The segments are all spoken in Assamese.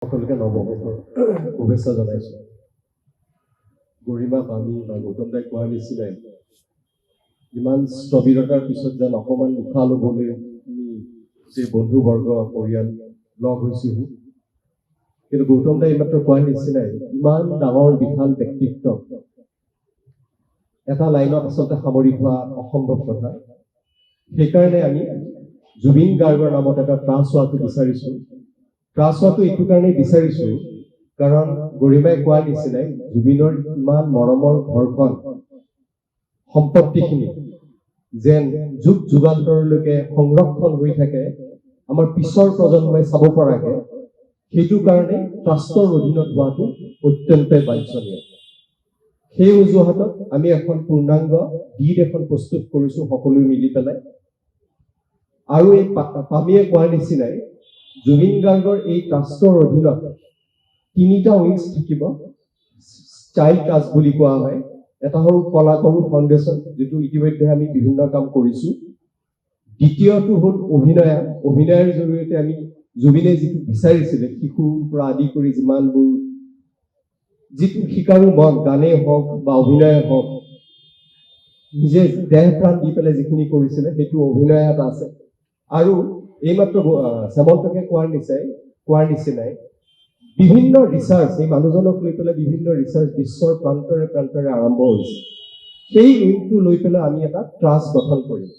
সকলোকে নৱবৰ্ষৰ শুভেচ্ছা জনাইছো। গৰিমা পামি বা গৌতম দাই কোৱাৰ নিচিনাই ইমান স্থবিৰতাৰ পিছত যেন অকণমান উশাহ ল'বলৈ আমি যে বন্ধুবৰ্গ পৰিয়াল লগ হৈছোহি, কিন্তু গৌতম দাই এইমাত্ৰ কোৱাৰ নিচিনাই ইমান ডাঙৰ বিশাল ব্যক্তিত্ব এটা লাইনত আচলতে সামৰি হোৱা অসম্ভৱ কথা। সেইকাৰণে আমি জুবিন গাৰ্গৰ নামত এটা ট্ৰাষ্ট হোৱাটো বিচাৰিছো। ট্ৰাষ্ট হোৱাটো এইটো কাৰণেই বিচাৰিছো কাৰণ গৰিমাই কোৱাৰ নিচিনাই জুবিনৰ ইমান মৰমৰ ঘৰখন সম্পত্তিখিনি যেন যুগ যুগান্তৰলৈকে সংৰক্ষণ হৈ থাকে, আমাৰ পিছৰ প্ৰজন্মই চাব পৰাকে, সেইটো কাৰণে ট্ৰাষ্টৰ অধীনত হোৱাটো অত্যন্তই বাঞ্ছনীয়। সেই অজুহাতত আমি এখন পূৰ্ণাংগ গীত এখন প্ৰস্তুত কৰিছো সকলোৱে মিলি পেলাই। আৰু এই পামিয়ে কোৱাৰ নিচিনাই জুবিন গাৰ্গৰ এই ট্ৰাষ্টৰ অধীনত 3টা উইংছ থাকিব। চাইল্ড ট্ৰাষ্ট বুলি কোৱা হয়। এটা হ'ল কলাকৰু ফাউণ্ডেশ্যন, যিটো ইতিমধ্যে আমি বিভিন্ন কাম কৰিছো। দ্বিতীয়টো হ'ল অভিনয়ৰ জৰিয়তে আমি জুবিনে যিটো বিচাৰিছিলে শিশুৰ পৰা আদি কৰি যিমানবোৰ যিটো শিকাৰু মন, গানেই হওক বা অভিনয়ে হওক, নিজে দেহ প্ৰাণ দি পেলাই যিখিনি কৰিছিলে সেইটো অভিনয় এটা আছে। আৰু এইমাত্ৰ শ্যামন্তকে কোৱাৰ নিচিনাই বিভিন্ন ৰিচাৰ্চ, এই মানুহজনক লৈ পেলাই বিভিন্ন ৰিচাৰ্চ বিশ্বৰ প্ৰান্তৰে প্ৰান্তৰে আৰম্ভ হৈছে। সেই উইংটো লৈ পেলাই আমি এটা ট্ৰাষ্ট গঠন কৰিম।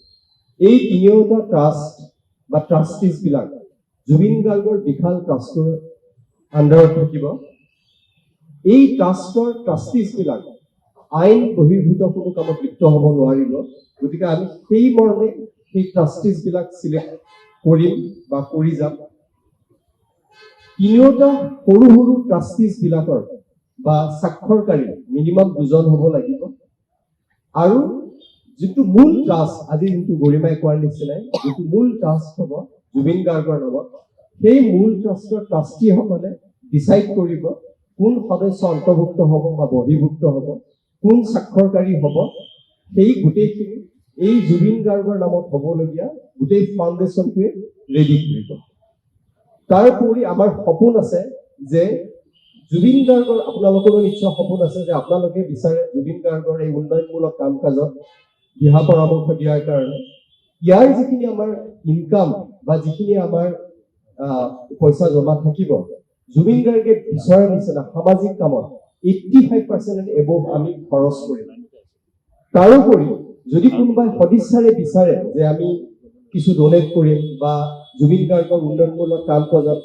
এই 3টা ট্ৰাষ্ট বা ট্ৰাষ্টিজবিলাক জুবিন গাৰ্গৰ বিশাল ট্ৰাষ্টৰ আণ্ডাৰত থাকিব। এই ট্ৰাষ্টৰ ট্ৰাষ্টিজবিলাক আইন বহিৰ্ভূত কোনো কামত লিপ্ত হ'ব নোৱাৰিব। গতিকে আমি সেই মৰ্মে সেই ট্ৰাষ্টিজবিলাক চিলেক্ট কৰিম বা কৰি যাম। 3টা সৰু সৰু ট্ৰাষ্টিজবিলাকৰ বা স্বাক্ষৰকাৰী মিনিমাম 2জন হ'ব লাগিব। আৰু যিটো মূল ট্ৰাষ্ট, আজি যিটো গৰিমাই কোৱাৰ নিচিনাই যিটো মূল ট্ৰাষ্ট হ'ব জুবিন গাৰ্গৰ নামত, সেই মূল ট্ৰাষ্টৰ ট্ৰাষ্টিসকলে ডিচাইড কৰিব কোন সদস্য অন্তৰ্ভুক্ত হ'ব বা বহিৰ্ভুক্ত হ'ব, কোন স্বাক্ষৰকাৰী হ'ব। সেই গোটেইখিনি এই জুবিন গাৰ্গৰ নামত হ'বলগীয়া গোটেই ফাউণ্ডেশ্যনটোৱে ৰেডি কৰিব। তাৰোপৰি আমাৰ সপোন আছে যে জুবিন গাৰ্গৰ, আপোনালোকৰো নিশ্চয় সপোন আছে যে আপোনালোকে বিচাৰে জুবিন গাৰ্গৰ এই উন্নয়নমূলক কাম কাজত দিহা পৰামৰ্শ দিয়াৰ কাৰণে ইয়াৰ যিখিনি আমাৰ ইনকাম বা যিখিনি আমাৰ পইচা জমা থাকিব, জুবিন গাৰ্গে বিচৰাৰ নিচিনা সামাজিক কামত 85% এবভ আমি খৰচ কৰিম। তাৰোপৰি যদি কোনোবাই সদিচ্ছাৰে বিচাৰে যে আমি কিছু ডনেট কৰিম বা জুবিন গাৰ্গৰ উন্নয়নমূলক কাম কাজত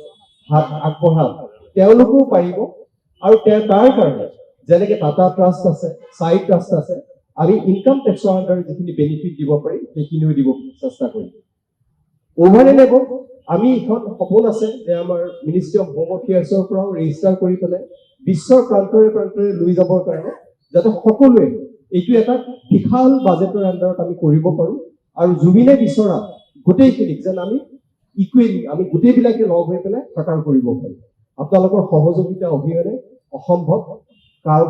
হাত আগবঢ়াম, তেওঁলোকেও পাৰিব। আৰু তাৰ কাৰণে যেনেকে টাটা ট্ৰাষ্ট আছে, চাই ট্ৰাষ্ট আছে, আমি ইনকাম টেক্সৰ আণ্ডাৰত যিখিনি বেনিফিট দিব পাৰিম সেইখিনিও দিব চেষ্টা কৰিম। অভাৰ এণ্ড এবভ আমি এখন সপোন আছে যে আমাৰ মিনিষ্ট্ৰী অফ হোম এফেয়াৰ্ছৰ পৰাও ৰেজিষ্টাৰ কৰি পেলাই বিশ্বৰ প্ৰান্তৰে প্ৰান্তৰে লৈ যাবৰ কাৰণে, যাতে সকলোৱে এইটো এটা বিশাল বাজেটৰ আণ্ডাৰত আমি কৰিব পাৰোঁ। আৰু জুবিনে বিচৰা গোটেইখিনিক যেন আমি ইকুৱেলি আমি গোটেইবিলাকে লগ হৈ পেলাই সাকাৰ কৰিব পাৰোঁ। আপোনালোকৰ সহযোগিতা অবিহনে অসম্ভৱ।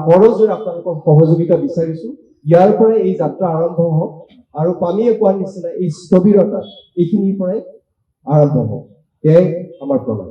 কৰজোৰে আপোনালোকৰ সহযোগিতা বিচাৰিছোঁ। ইয়াৰ পৰাই এই যাত্ৰা আৰম্ভ হওক আৰু পামিয়ে কোৱাৰ নিচিনা এই স্থবিৰতা এইখিনিৰ পৰাই আৰম্ভ হওক। এয়াই আমাৰ প্ৰণাম।